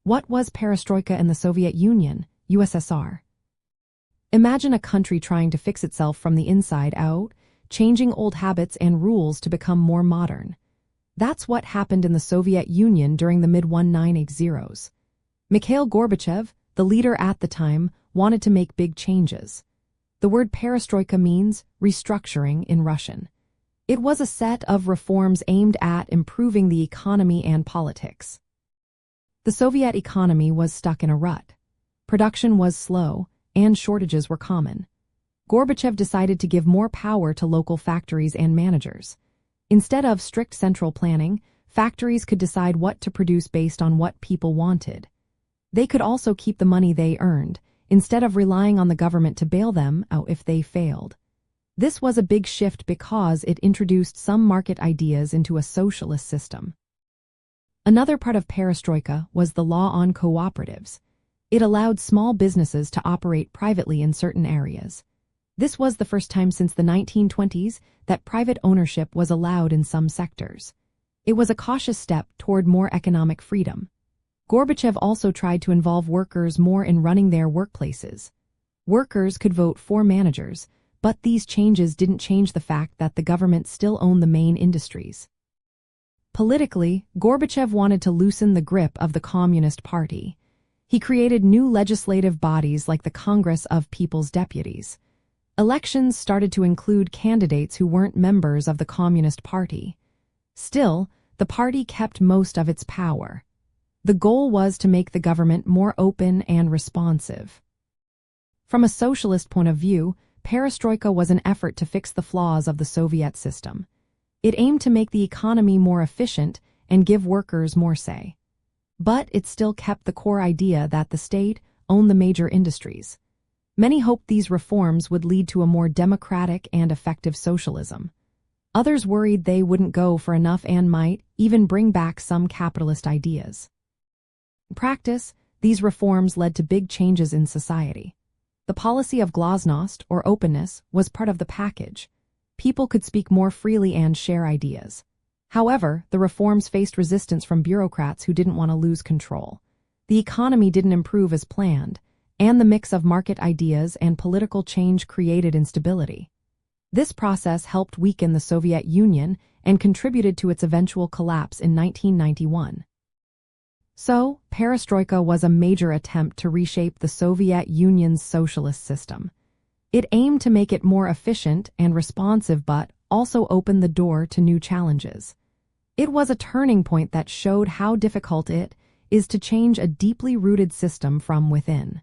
What was Perestroika in the Soviet Union, USSR? Imagine a country trying to fix itself from the inside out, changing old habits and rules to become more modern. That's what happened in the Soviet Union during the mid-1980s. Mikhail Gorbachev, the leader at the time, wanted to make big changes. The word perestroika means restructuring in Russian. It was a set of reforms aimed at improving the economy and politics. The Soviet economy was stuck in a rut. Production was slow, and shortages were common. Gorbachev decided to give more power to local factories and managers. Instead of strict central planning, factories could decide what to produce based on what people wanted. They could also keep the money they earned, instead of relying on the government to bail them out if they failed. This was a big shift because it introduced some market ideas into a socialist system. Another part of perestroika was the law on cooperatives. It allowed small businesses to operate privately in certain areas. This was the first time since the 1920s that private ownership was allowed in some sectors. It was a cautious step toward more economic freedom. Gorbachev also tried to involve workers more in running their workplaces. Workers could vote for managers, but these changes didn't change the fact that the government still owned the main industries. Politically, Gorbachev wanted to loosen the grip of the Communist Party. He created new legislative bodies like the Congress of People's Deputies. Elections started to include candidates who weren't members of the Communist Party. Still, the party kept most of its power. The goal was to make the government more open and responsive. From a socialist point of view, perestroika was an effort to fix the flaws of the Soviet system. It aimed to make the economy more efficient and give workers more say. But it still kept the core idea that the state owned the major industries. Many hoped these reforms would lead to a more democratic and effective socialism. Others worried they wouldn't go far enough and might even bring back some capitalist ideas. In practice, these reforms led to big changes in society. The policy of Glasnost, or openness, was part of the package. People could speak more freely and share ideas. However, the reforms faced resistance from bureaucrats who didn't want to lose control. The economy didn't improve as planned, and the mix of market ideas and political change created instability. This process helped weaken the Soviet Union and contributed to its eventual collapse in 1991. So, perestroika was a major attempt to reshape the Soviet Union's socialist system. It aimed to make it more efficient and responsive but also opened the door to new challenges. It was a turning point that showed how difficult it is to change a deeply rooted system from within.